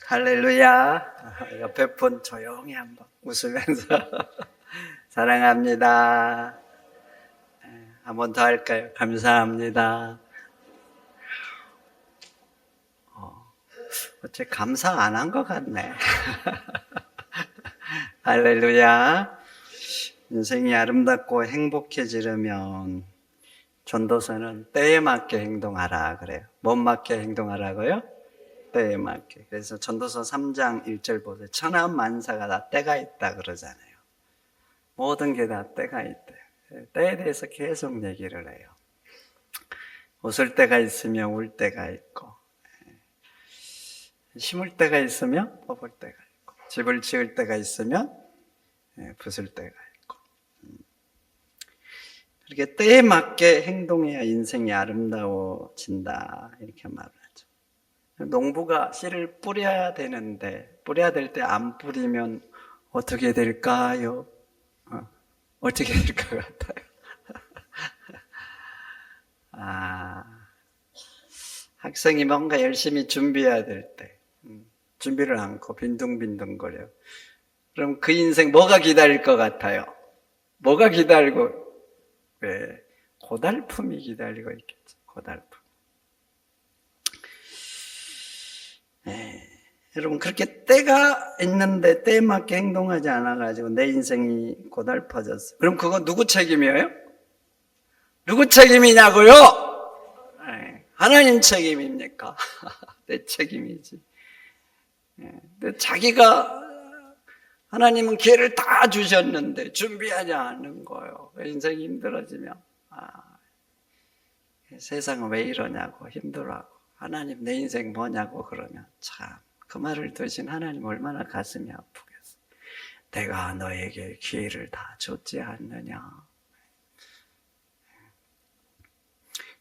할렐루야. 옆에 분 조용히 한번 웃으면서 사랑합니다. 한 번 더 할까요? 감사합니다. 어째 감사 안 한 것 같네. 할렐루야. 인생이 아름답고 행복해지려면 전도서는 때에 맞게 행동하라 그래요. 뭔 맞게 행동하라고요? 때에 맞게. 그래서 전도서 3장 1절 보세요. 천하만사가 다 때가 있다 그러잖아요. 모든 게 다 때가 있대. 때에 대해서 계속 얘기를 해요. 웃을 때가 있으며 울 때가 있고, 심을 때가 있으며 뽑을 때가 있고, 집을 지을 때가 있으며 부술 때가 있고. 이렇게 때에 맞게 행동해야 인생이 아름다워진다 이렇게 말을 하죠. 농부가 씨를 뿌려야 되는데 뿌려야 될 때 안 뿌리면 어떻게 될까요? 어떻게 될 것 같아요? 학생이 뭔가 열심히 준비해야 될 때 준비를 않고 빈둥빈둥거려. 그럼 그 인생 뭐가 기다릴 것 같아요? 뭐가 기다리고, 왜? 고달픔이 기다리고 있겠죠. 고달픔. 여러분, 그렇게 때가 있는데 때에 맞게 행동하지 않아가지고 내 인생이 고달퍼졌어요. 그럼 그거 누구 책임이에요? 누구 책임이냐고요? 하나님 책임입니까? 내 책임이지. 근데 자기가, 하나님은 기회를 다 주셨는데 준비하지 않는 거예요. 인생이 힘들어지면 세상은 왜 이러냐고 힘들어하고, 하나님 내 인생 뭐냐고 그러면 참 그 말을 드신 하나님 얼마나 가슴이 아프겠어. 내가 너에게 기회를 다 줬지 않느냐.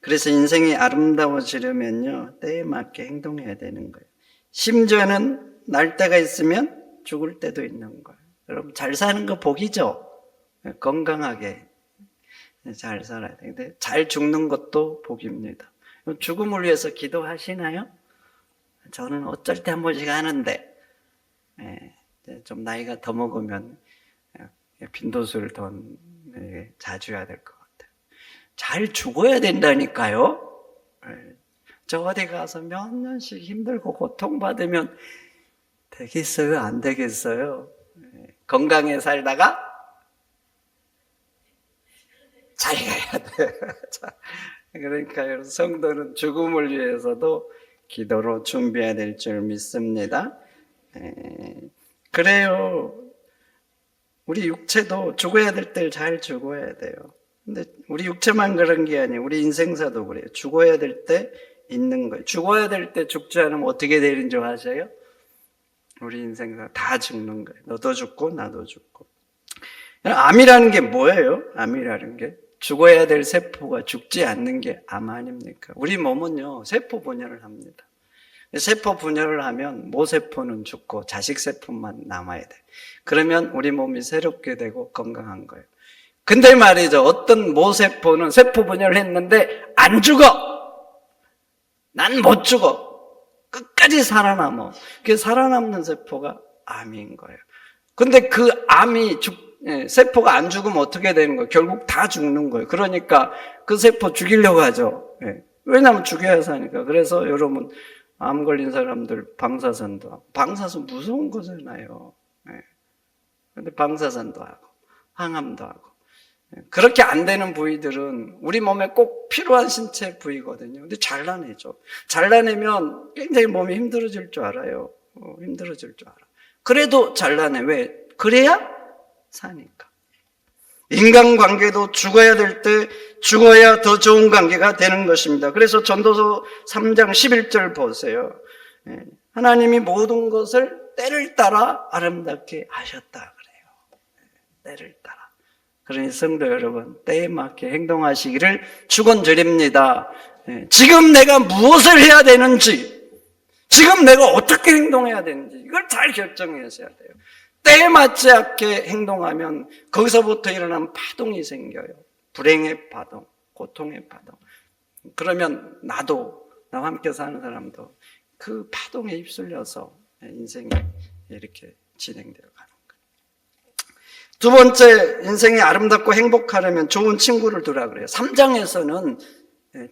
그래서 인생이 아름다워지려면요, 때에 맞게 행동해야 되는 거예요. 심지어는 날 때가 있으면 죽을 때도 있는 거예요. 여러분, 잘 사는 거 복이죠? 건강하게 잘 살아야 되는데 잘 죽는 것도 복입니다. 죽음을 위해서 기도하시나요? 저는 어쩔 때 한 번씩 하는데 좀 나이가 더 먹으면 빈도수를 더 자주 해야 될 것 같아요. 잘 죽어야 된다니까요. 저 어디 가서 몇 년씩 힘들고 고통받으면 되겠어요? 안 되겠어요? 건강에 살다가 잘 가야 돼. 그러니까 여러분, 성도는 죽음을 위해서도 기도로 준비해야 될 줄 믿습니다. 그래요. 우리 육체도 죽어야 될 때 잘 죽어야 돼요. 근데 우리 육체만 그런 게 아니에요. 우리 인생사도 그래요. 죽어야 될 때 있는 거예요. 죽어야 될 때 죽지 않으면 어떻게 되는 줄 아세요? 우리 인생사 다 죽는 거예요. 너도 죽고 나도 죽고. 암이라는 게 뭐예요? 암이라는 게 죽어야 될 세포가 죽지 않는 게 암 아닙니까? 우리 몸은요, 세포 분열을 합니다. 세포 분열을 하면 모세포는 죽고 자식세포만 남아야 돼. 그러면 우리 몸이 새롭게 되고 건강한 거예요. 근데 말이죠, 어떤 모세포는 세포 분열을 했는데 안 죽어. 난 못 죽어. 끝까지 살아남아. 그 살아남는 세포가 암인 거예요. 근데 그 암이 세포가 안 죽으면 어떻게 되는 거예요? 결국 다 죽는 거예요. 그러니까 그 세포 죽이려고 하죠. 왜냐하면 죽여야 사니까. 그래서 여러분, 암 걸린 사람들 방사선도 하고, 방사선 무서운 거잖아요. 근데 방사선도 하고, 항암도 하고. 그렇게 안 되는 부위들은 우리 몸에 꼭 필요한 신체 부위거든요. 근데 잘라내죠. 잘라내면 굉장히 몸이 힘들어질 줄 알아요. 힘들어질 줄 알아. 그래도 잘라내. 왜? 그래야 사니까. 인간관계도 죽어야 될 때 죽어야 더 좋은 관계가 되는 것입니다. 그래서 전도서 3장 11절 보세요. 하나님이 모든 것을 때를 따라 아름답게 하셨다 그래요. 때를 따라. 그러니 성도 여러분, 때에 맞게 행동하시기를 축원드립니다. 지금 내가 무엇을 해야 되는지, 지금 내가 어떻게 행동해야 되는지 이걸 잘 결정하셔야 돼요. 때에 맞지 않게 행동하면 거기서부터 일어나는 파동이 생겨요. 불행의 파동, 고통의 파동. 그러면 나도, 나와 함께 사는 사람도 그 파동에 휩쓸려서 인생이 이렇게 진행되어 가는 거예요. 두 번째, 인생이 아름답고 행복하려면 좋은 친구를 두라 그래요. 3장에서는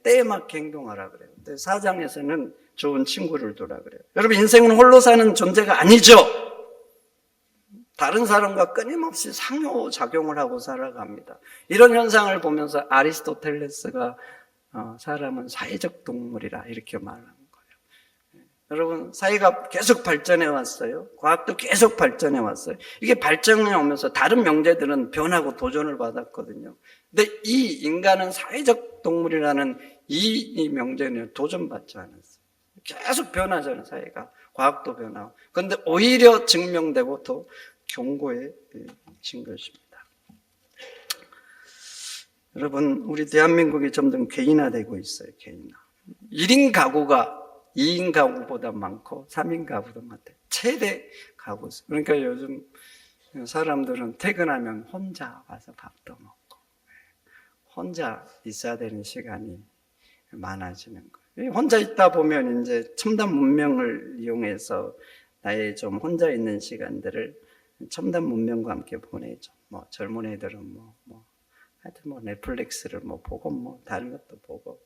때에 맞게 행동하라 그래요. 4장에서는 좋은 친구를 두라 그래요. 여러분, 인생은 홀로 사는 존재가 아니죠. 다른 사람과 끊임없이 상호작용을 하고 살아갑니다. 이런 현상을 보면서 아리스토텔레스가 사람은 사회적 동물이라 이렇게 말하는 거예요. 여러분, 사회가 계속 발전해 왔어요. 과학도 계속 발전해 왔어요. 이게 발전해 오면서 다른 명제들은 변하고 도전을 받았거든요. 근데 이 인간은 사회적 동물이라는 이 명제는 도전받지 않았어요. 계속 변하잖아요, 사회가. 과학도 변하고. 그런데 오히려 증명되고 더 견고해진 것입니다. 여러분, 우리 대한민국이 점점 개인화되고 있어요. 개인화. 1인 가구가 2인 가구보다 많고 3인 가구도 많대. 최대 가구. 그러니까 요즘 사람들은 퇴근하면 혼자 와서 밥도 먹고 혼자 있어야 되는 시간이 많아지는 거예요. 혼자 있다 보면 이제 첨단 문명을 이용해서 나의 좀 혼자 있는 시간들을 첨단 문명과 함께 보내죠. 뭐 젊은 애들은 하여튼 넷플릭스를 보고 다른 것도 보고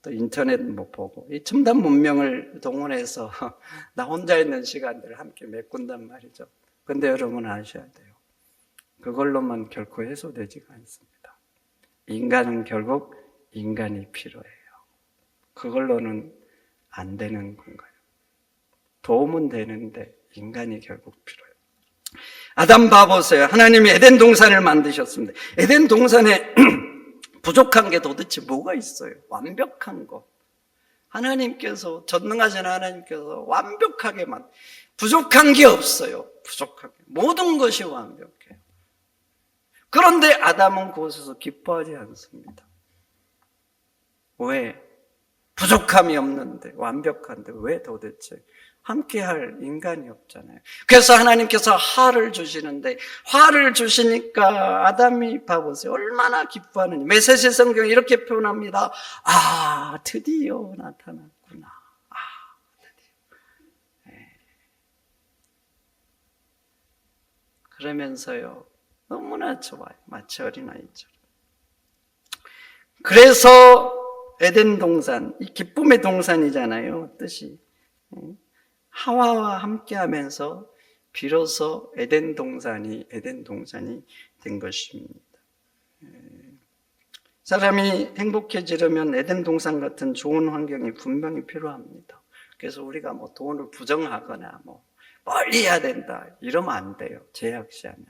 또 인터넷 보고 이 첨단 문명을 동원해서 나 혼자 있는 시간들을 함께 메꾼단 말이죠. 근데 여러분 아셔야 돼요. 그걸로만 결코 해소되지가 않습니다. 인간은 결국 인간이 필요해요. 그걸로는 안 되는 건가요? 도움은 되는데 인간이 결국 필요해요. 아담 봐보세요. 하나님이 에덴 동산을 만드셨습니다. 에덴 동산에 부족한 게 도대체 뭐가 있어요? 완벽한 거. 하나님께서, 전능하신 하나님께서 완벽하게 부족한 게 없어요. 부족한 게. 모든 것이 완벽해요. 그런데 아담은 그곳에서 기뻐하지 않습니다. 왜? 부족함이 없는데, 완벽한데 왜 도대체? 함께할 인간이 없잖아요. 그래서 하나님께서 화를 주시는데 화를 주시니까 아담이 봐보세요. 얼마나 기뻐하는지. 메시지 성경이 이렇게 표현합니다. 아, 드디어 나타났구나. 아, 드디어. 네. 그러면서요. 너무나 좋아요. 마치 어린아이처럼. 그래서 에덴 동산, 이 기쁨의 동산이잖아요. 뜻이. 하와와 함께 하면서 비로소 에덴 동산이 된 것입니다. 사람이 행복해지려면 에덴 동산 같은 좋은 환경이 분명히 필요합니다. 그래서 우리가 돈을 부정하거나 멀리 해야 된다 이러면 안 돼요. 제약시하면.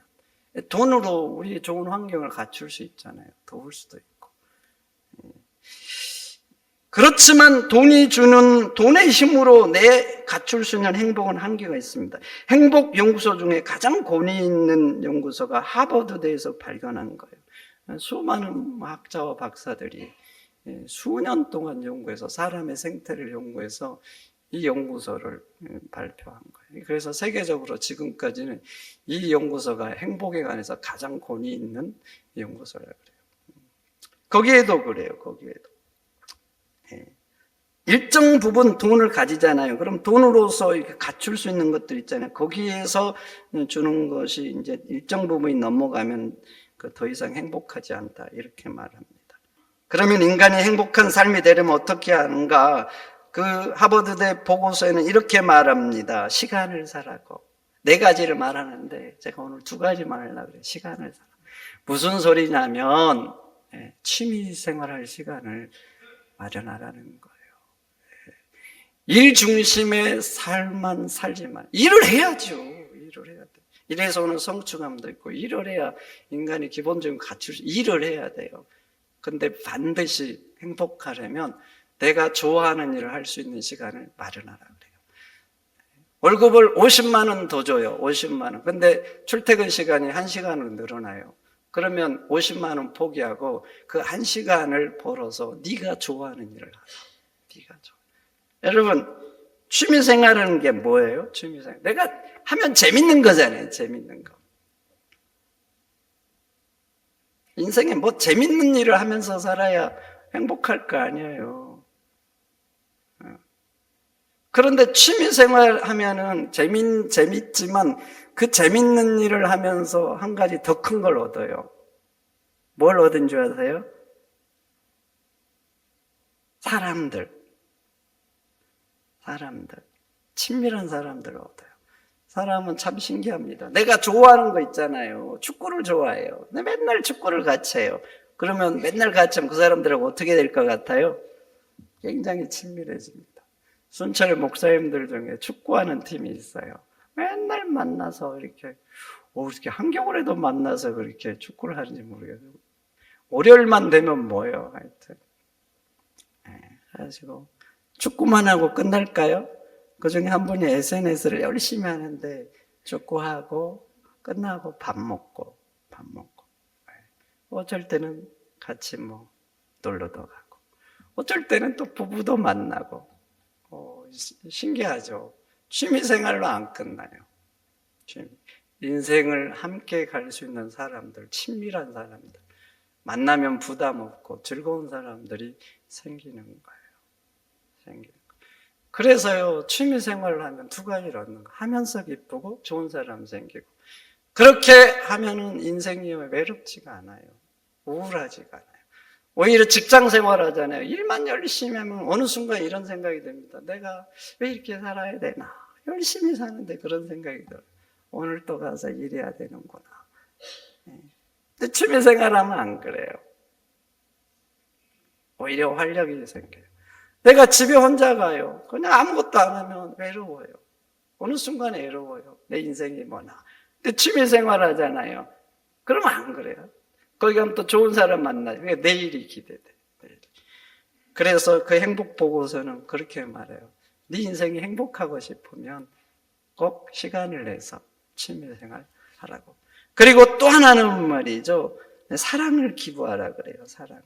돈으로 우리 좋은 환경을 갖출 수 있잖아요. 도울 수도 있고. 그렇지만 돈이 주는 돈의 힘으로 내 갖출 수 있는 행복은 한계가 있습니다. 행복 연구소 중에 가장 권위 있는 연구소가 하버드대에서 발견한 거예요. 수많은 학자와 박사들이 수년 동안 연구해서 사람의 생태를 연구해서 이 연구소를 발표한 거예요. 그래서 세계적으로 지금까지는 이 연구소가 행복에 관해서 가장 권위 있는 연구소라고 그래요. 거기에도 그래요. 거기에도. 일정 부분 돈을 가지잖아요. 그럼 돈으로서 이렇게 갖출 수 있는 것들 있잖아요. 거기에서 주는 것이 이제 일정 부분이 넘어가면 더 이상 행복하지 않다. 이렇게 말합니다. 그러면 인간이 행복한 삶이 되려면 어떻게 하는가? 그 하버드대 보고서에는 이렇게 말합니다. 시간을 사라고. 4가지를 말하는데 제가 오늘 2가지 말하려고 그래요. 시간을 사라. 무슨 소리냐면 취미 생활할 시간을 마련하라는 거예요. 일 중심의 삶만 살지만 일을 해야죠. 일을 해야 돼. 일에서 오는 성취감도 있고 일을 해야 인간이 기본적인 가치 일을 해야 돼요. 근데 반드시 행복하려면 내가 좋아하는 일을 할 수 있는 시간을 마련하라 그래요. 월급을 50만 원 더 줘요. 50만 원. 근데 출퇴근 시간이 1시간으로 늘어나요. 그러면 50만 원 포기하고 그 1시간을 벌어서 네가 좋아하는 일을 하라. 네가 좋아. 여러분, 취미생활하는 게 뭐예요? 취미생활. 내가 하면 재밌는 거잖아요. 재밌는 거. 인생에 재밌는 일을 하면서 살아야 행복할 거 아니에요. 그런데 취미생활 하면은 재밌지만 그 재밌는 일을 하면서 한 가지 더 큰 걸 얻어요. 뭘 얻은 줄 아세요? 사람들. 친밀한 사람들을 얻어요. 사람은 참 신기합니다. 내가 좋아하는 거 있잖아요. 축구를 좋아해요. 근데 맨날 축구를 같이 해요. 그러면 맨날 같이 하면 그 사람들하고 어떻게 될 것 같아요? 굉장히 친밀해집니다. 순철 목사님들 중에 축구하는 팀이 있어요. 맨날 만나서 이렇게 한겨울에도 만나서 그렇게 축구를 하는지 모르겠어요. 월요일만 되면 뭐예요, 하여튼. 그래가지고 축구만 하고 끝날까요? 그 중에 한 분이 SNS를 열심히 하는데 축구하고 끝나고 밥 먹고 어쩔 때는 같이 놀러도 가고 어쩔 때는 또 부부도 만나고 신기하죠. 취미생활로 안 끝나요. 인생을 함께 갈 수 있는 사람들, 친밀한 사람들, 만나면 부담 없고 즐거운 사람들이 생기는 거예요. 그래서요, 취미생활을 하면 두 가지를 얻는 거예요. 하면서 기쁘고 좋은 사람 생기고. 그렇게 하면은 인생이 외롭지가 않아요. 우울하지가 않아요. 오히려 직장 생활 하잖아요. 일만 열심히 하면 어느 순간 이런 생각이 듭니다. 내가 왜 이렇게 살아야 되나? 열심히 사는데 그런 생각이 들어요. 오늘 또 가서 일해야 되는구나. 근데 취미생활 하면 안 그래요. 오히려 활력이 생겨요. 내가 집에 혼자 가요. 그냥 아무것도 안 하면 외로워요. 어느 순간에 외로워요. 내 인생이 뭐나. 근데 취미생활 하잖아요. 그러면 안 그래요. 거기 가면 또 좋은 사람 만나요. 그러니까 내일이 기대돼. 그래서 그 행복 보고서는 그렇게 말해요. 네 인생이 행복하고 싶으면 꼭 시간을 내서 취미생활 하라고. 그리고 또 하나는 말이죠. 사랑을 기부하라 그래요. 사랑을.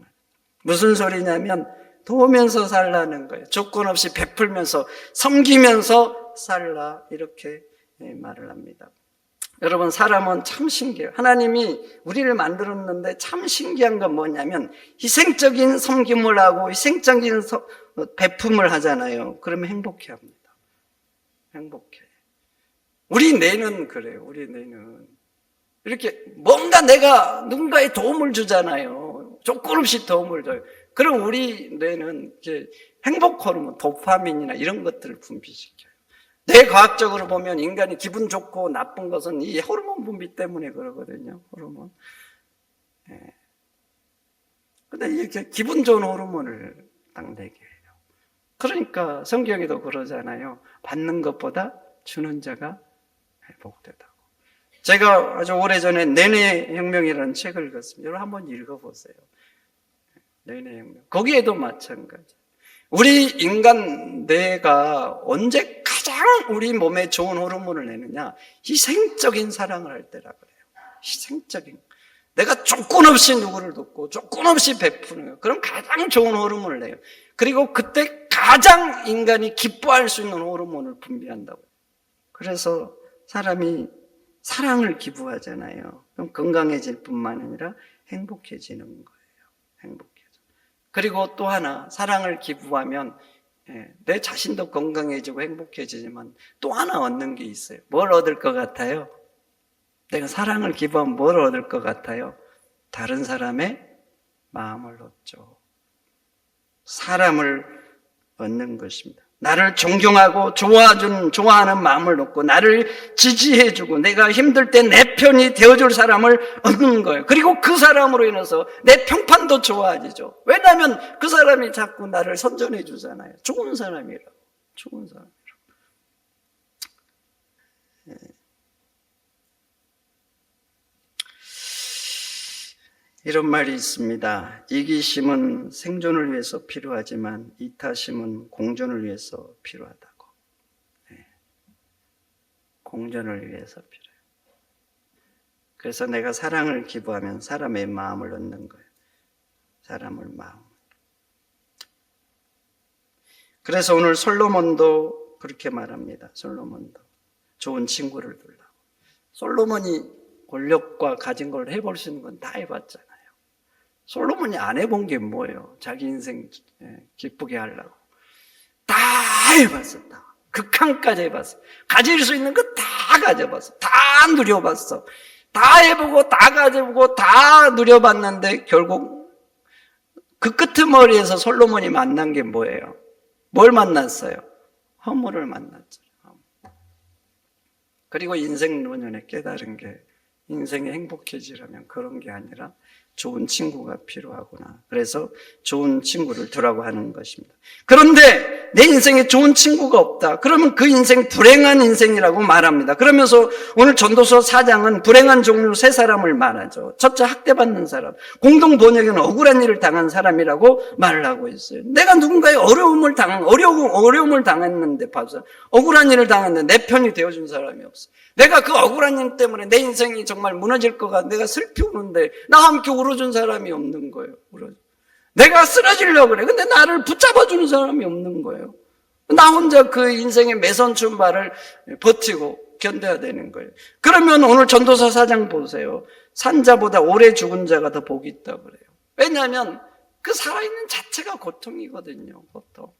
무슨 소리냐면 도우면서 살라는 거예요. 조건 없이 베풀면서 섬기면서 살라 이렇게 말을 합니다. 여러분, 사람은 참 신기해요. 하나님이 우리를 만들었는데 참 신기한 건 뭐냐면 희생적인 섬김을 하고 희생적인 베품을 하잖아요. 그러면 행복해합니다. 행복해. 우리 뇌는 그래요. 우리 뇌는 이렇게 뭔가 내가 누군가에 도움을 주잖아요. 조건 없이 도움을 줘요. 그럼 우리 뇌는 이제 행복 호르몬, 도파민이나 이런 것들을 분비시켜요. 뇌과학적으로 보면 인간이 기분 좋고 나쁜 것은 이 호르몬 분비 때문에 그러거든요. 호르몬. 근데 이렇게 기분 좋은 호르몬을 딱 내게 해요. 그러니까 성경에도 그러잖아요. 받는 것보다 주는 자가 복되다고. 제가 아주 오래전에 내뇌혁명이라는 책을 읽었습니다. 여러분 한번 읽어보세요. 내뇌혁명. 거기에도 마찬가지. 우리 인간 뇌가 언제 가장 우리 몸에 좋은 호르몬을 내느냐? 희생적인 사랑을 할 때라 그래요. 희생적인. 내가 조건 없이 누구를 돕고 조건 없이 베푸는 거예요. 그럼 가장 좋은 호르몬을 내요. 그리고 그때 가장 인간이 기뻐할 수 있는 호르몬을 분비한다고. 그래서 사람이 사랑을 기부하잖아요. 그럼 건강해질 뿐만 아니라 행복해지는 거예요. 행복해져. 그리고 또 하나, 사랑을 기부하면 내 자신도 건강해지고 행복해지지만 또 하나 얻는 게 있어요. 뭘 얻을 것 같아요? 내가 사랑을 기부하면 뭘 얻을 것 같아요? 다른 사람의 마음을 얻죠. 사람을 얻는 것입니다. 나를 존경하고 좋아하는 마음을 얻고 나를 지지해주고 내가 힘들 때 내 편이 되어줄 사람을 얻는 거예요. 그리고 그 사람으로 인해서 내 평판도 좋아지죠. 왜냐하면 그 사람이 자꾸 나를 선전해 주잖아요. 좋은 사람이라고. 좋은 사람이라고. 이런 말이 있습니다. 이기심은 생존을 위해서 필요하지만 이타심은 공존을 위해서 필요하다고. 공존을 위해서 필요해요. 그래서 내가 사랑을 기부하면 사람의 마음을 얻는 거예요. 사람의 마음. 그래서 오늘 솔로몬도 그렇게 말합니다. 솔로몬도 좋은 친구를 두려고. 솔로몬이 권력과 가진 걸 해볼 수 있는 건 다 해봤잖아요. 솔로몬이 안 해본 게 뭐예요? 자기 인생 기쁘게 하려고. 다 해봤어, 다. 극한까지 해봤어. 가질 수 있는 거 다 가져봤어. 다 누려봤어. 다 해보고 다 가져보고 다 누려봤는데 결국 그 끄트머리에서 솔로몬이 만난 게 뭐예요? 뭘 만났어요? 허물을 만났죠. 그리고 인생 노년에 깨달은 게 인생이 행복해지려면 그런 게 아니라 좋은 친구가 필요하구나. 그래서 좋은 친구를 두라고 하는 것입니다. 그런데 내 인생에 좋은 친구가 없다. 그러면 그 인생 불행한 인생이라고 말합니다. 그러면서 오늘 전도서 4장은 불행한 종류 세 사람을 말하죠. 첫째, 학대받는 사람. 공동 번역에는 억울한 일을 당한 사람이라고 말을 하고 있어요. 내가 누군가의 어려움을 당했는데 봐서 억울한 일을 당했는데 내 편이 되어준 사람이 없어. 내가 그 억울한 일 때문에 내 인생이 정말 무너질 것 같아. 내가 슬피 우는데 나와 함께 울어준 사람이 없는 거예요. 내가 쓰러지려고 그래. 근데 나를 붙잡아주는 사람이 없는 거예요. 나 혼자 그 인생의 매선춘발을 버티고 견뎌야 되는 거예요. 그러면 오늘 전도서 4장 보세요. 산자보다 오래 죽은 자가 더 복이 있다고 그래요. 왜냐하면 그 살아있는 자체가 고통이거든요. 고통.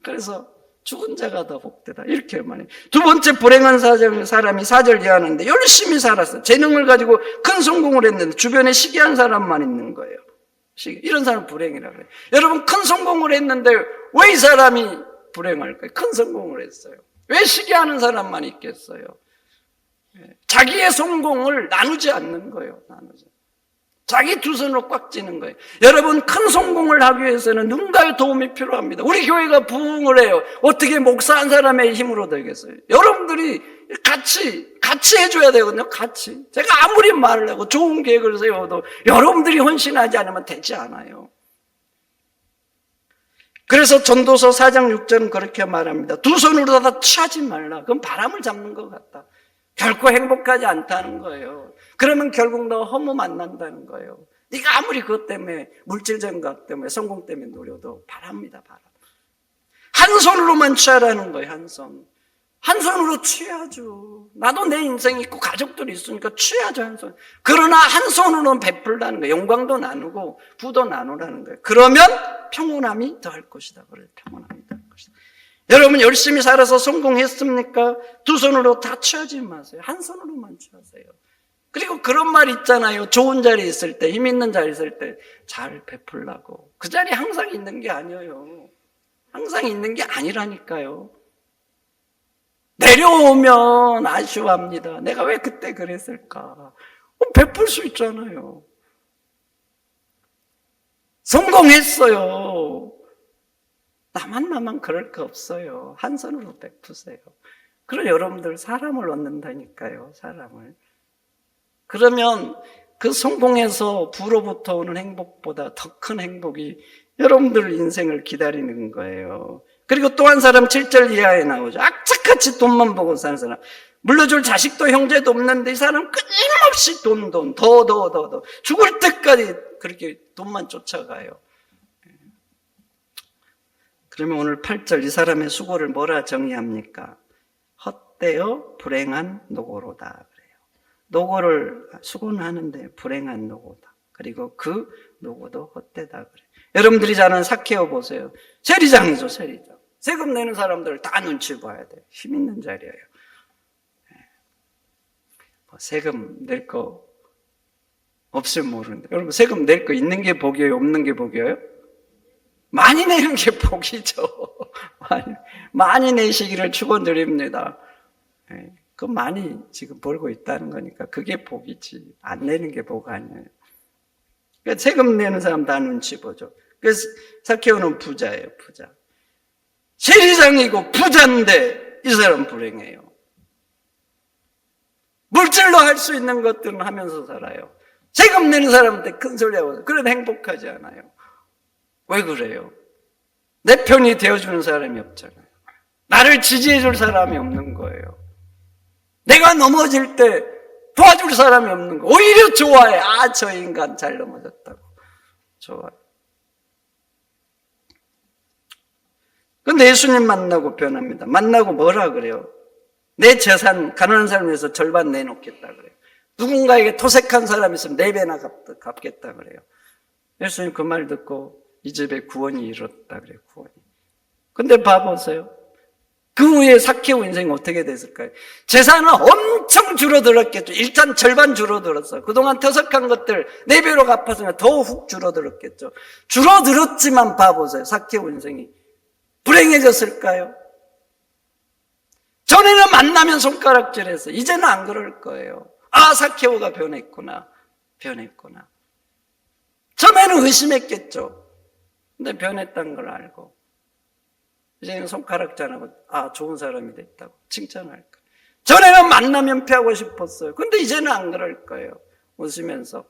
그래서 죽은 자가 더 복되다. 이렇게 말해요. 두 번째, 불행한 사람이 4절 이하는데 열심히 살았어. 재능을 가지고 큰 성공을 했는데 주변에 시기한 사람만 있는 거예요. 이런 사람 불행이라 그래요. 여러분, 큰 성공을 했는데 왜 이 사람이 불행할까요? 큰 성공을 했어요. 왜 시기하는 사람만 있겠어요? 자기의 성공을 나누지 않는 거예요. 자기 두 손으로 꽉 쥐는 거예요. 여러분, 큰 성공을 하기 위해서는 누군가의 도움이 필요합니다. 우리 교회가 부흥을 해요. 어떻게 목사 한 사람의 힘으로 되겠어요? 여러분들이 같이 해줘야 되거든요. 같이. 제가 아무리 말을 하고 좋은 계획을 세워도 여러분들이 헌신하지 않으면 되지 않아요. 그래서 전도서 4장 6절은 그렇게 말합니다. 두 손으로 다 취하지 말라. 그건 바람을 잡는 것 같다. 결코 행복하지 않다는 거예요. 그러면 결국 너 허무 만난다는 거예요. 네가 아무리 그것 때문에 물질적인 것 때문에 성공 때문에 노려도 바랍니다. 바람. 한 손으로만 취하라는 거예요. 한 손으로 취하죠. 나도 내 인생이 있고 가족들이 있으니까 취하죠. 한 손. 그러나 한 손으로는 베풀라는 거예요. 영광도 나누고 부도 나누라는 거예요. 그러면 평온함이 더할 것이다. 그래요. 평온함이 더할 것이다. 여러분, 열심히 살아서 성공했습니까? 두 손으로 다 취하지 마세요. 한 손으로만 취하세요. 그리고 그런 말 있잖아요. 좋은 자리 있을 때, 힘 있는 자리 있을 때 잘 베풀라고. 그 자리 항상 있는 게 아니에요. 항상 있는 게 아니라니까요. 내려오면 아쉬워합니다. 내가 왜 그때 그랬을까? 베풀 수 있잖아요. 성공했어요. 나만 그럴 거 없어요. 한 손으로 베푸세요. 그럼 여러분들 사람을 얻는다니까요. 사람을. 그러면 그 성공에서 부로부터 오는 행복보다 더 큰 행복이 여러분들 인생을 기다리는 거예요. 그리고 또 한 사람 7절 이하에 나오죠. 악착같이 돈만 보고 사는 사람. 물려줄 자식도 형제도 없는데 이 사람 끊임없이 돈, 더. 죽을 때까지 그렇게 돈만 쫓아가요. 그러면 오늘 8절 이 사람의 수고를 뭐라 정의합니까? 헛되어 불행한 노고로다 그래요. 노고를 수고는 하는데 불행한 노고다. 그리고 그 노고도 헛되다 그래요. 여러분들이 잘 아는 사케오 보세요. 세리장이죠. 세리장. 세금 내는 사람들 다 눈치 봐야 돼요. 힘 있는 자리예요. 세금 낼 거 없으면 모르는데 여러분, 세금 낼 거 있는 게 복이에요? 없는 게 복이에요? 많이 내는 게 복이죠. 많이 내시기를 축원드립니다. 그 많이 지금 벌고 있다는 거니까 그게 복이지. 안 내는 게 복 아니에요. 그러니까 세금 내는 사람 다 눈치 보죠. 그래서 사케오는 부자예요. 부자. 세리장이고 부자인데 이 사람 불행해요. 물질로 할 수 있는 것들은 하면서 살아요. 세금 내는 사람한테 큰 소리 하고 그래도 행복하지 않아요. 왜 그래요? 내 편이 되어주는 사람이 없잖아요. 나를 지지해줄 사람이 없는 거예요. 내가 넘어질 때 도와줄 사람이 없는 거예요. 오히려 좋아해. 아, 저 인간 잘 넘어졌다고. 좋아요. 근데 예수님 만나고 변합니다. 만나고 뭐라 그래요? 내 재산, 가난한 사람을 위해서 절반 내놓겠다 그래요. 누군가에게 토색한 사람이 있으면 4배나 갚겠다 그래요. 예수님 그 말 듣고 이 집에 구원이 이뤘다 그래요. 구원이. 근데 봐보세요. 그 후에 삭개오 인생이 어떻게 됐을까요? 재산은 엄청 줄어들었겠죠. 일단 절반 줄어들었어. 그동안 터석한 것들 4배로 갚았으면 더 훅 줄어들었겠죠. 줄어들었지만 봐보세요. 삭개오 인생이 불행해졌을까요? 전에는 만나면 손가락질했어. 이제는 안 그럴 거예요. 아, 삭개오가 변했구나. 변했구나. 처음에는 의심했겠죠. 근데 변했다는 걸 알고 이제는 손가락질 안 하고 아, 좋은 사람이 됐다고 칭찬할 거예요. 전에는 만나면 피하고 싶었어요. 근데 이제는 안 그럴 거예요. 웃으면서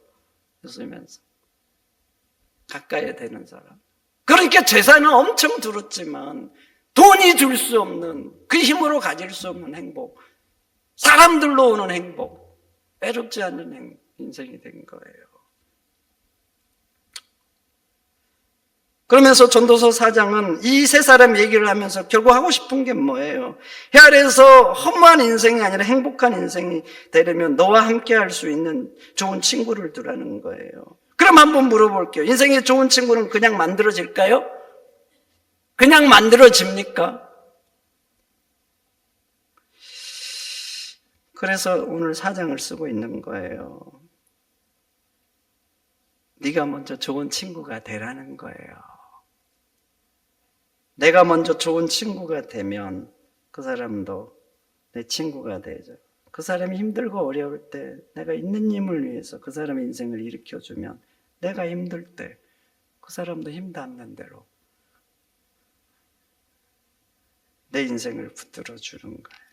가까이 되는 사람. 그러니까 재산은 엄청 들었지만 돈이 줄 수 없는, 그 힘으로 가질 수 없는 행복, 사람들로 오는 행복, 외롭지 않는 인생이 된 거예요. 그러면서 전도서 4장은 이 세 사람 얘기를 하면서 결국 하고 싶은 게 뭐예요? 해 아래에서 허무한 인생이 아니라 행복한 인생이 되려면 너와 함께 할 수 있는 좋은 친구를 두라는 거예요. 그럼 한번 물어볼게요. 인생의 좋은 친구는 그냥 만들어질까요? 그냥 만들어집니까? 그래서 오늘 4장을 쓰고 있는 거예요. 네가 먼저 좋은 친구가 되라는 거예요. 내가 먼저 좋은 친구가 되면 그 사람도 내 친구가 되죠. 그 사람이 힘들고 어려울 때 내가 있는 힘을 위해서 그 사람의 인생을 일으켜주면 내가 힘들 때 그 사람도 힘 닿는 대로 내 인생을 붙들어 주는 거예요.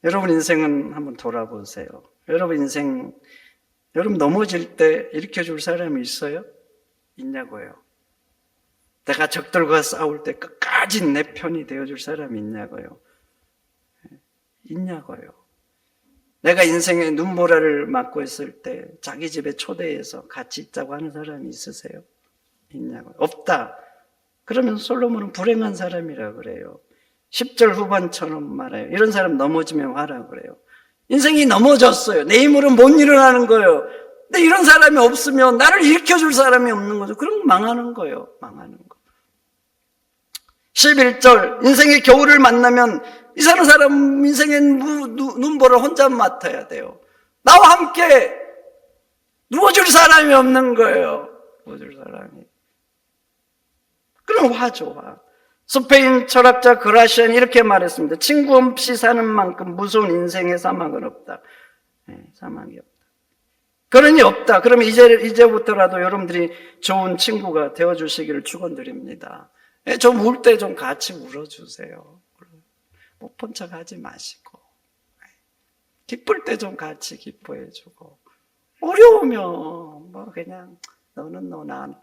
여러분 인생은 한번 돌아보세요. 여러분 넘어질 때 일으켜줄 사람이 있어요? 있냐고요? 내가 적들과 싸울 때 끝까지 내 편이 되어줄 사람이 있냐고요? 있냐고요? 내가 인생의 눈보라를 맞고 있을 때 자기 집에 초대해서 같이 있자고 하는 사람이 있으세요? 있냐고요? 없다. 그러면 솔로몬은 불행한 사람이라 그래요. 10절 후반처럼 말해요. 이런 사람 넘어지면 화라 그래요. 인생이 넘어졌어요. 내 힘으로 못 일어나는 거예요. 근데 이런 사람이 없으면 나를 일으켜줄 사람이 없는 거죠. 그럼 망하는 거예요. 망하는 거. 11절 인생의 겨울을 만나면 이 사람 인생의 눈보를 혼자 맡아야 돼요. 나와 함께 누워줄 사람이 없는 거예요. 누워줄 사람이. 그럼 화죠, 화. 스페인 철학자 그라시안이 이렇게 말했습니다. 친구 없이 사는 만큼 무서운 인생의 사막은 없다. 네, 사막이 없다. 그러니 없다. 그러면 이제부터라도 여러분들이 좋은 친구가 되어주시기를 축원드립니다. 좀 울 때 좀 같이 울어주세요. 못 본 척 하지 마시고. 기쁠 때 좀 같이 기뻐해주고. 어려우면 뭐 그냥 너는 너나.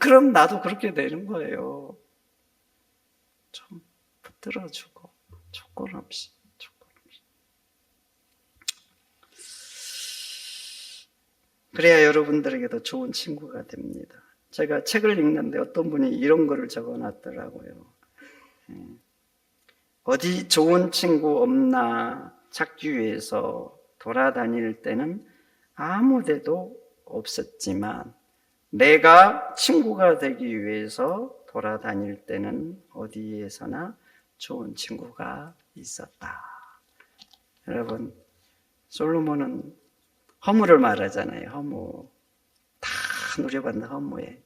그럼 나도 그렇게 되는 거예요. 좀 붙들어주고 조건 없이. 그래야 여러분들에게도 좋은 친구가 됩니다. 제가 책을 읽는데 어떤 분이 이런 거를 적어놨더라고요. 어디 좋은 친구 없나 찾기 위해서 돌아다닐 때는 아무 데도 없었지만 내가 친구가 되기 위해서 돌아다닐 때는 어디에서나 좋은 친구가 있었다. 여러분, 솔로몬은 허무를 말하잖아요. 허무. 다 누려받는 허무에.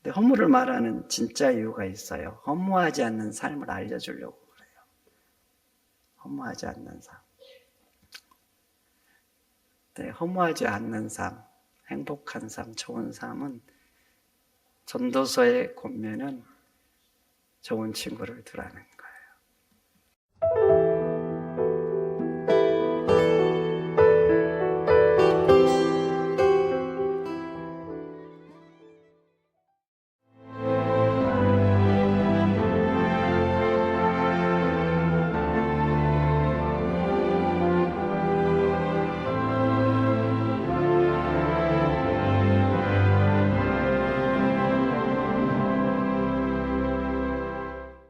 근데 허무를 말하는 진짜 이유가 있어요. 허무하지 않는 삶을 알려주려고 그래요. 허무하지 않는 삶. 네, 허무하지 않는 삶, 행복한 삶, 좋은 삶은 전도서의 권면은 좋은 친구를 두라는 거예요.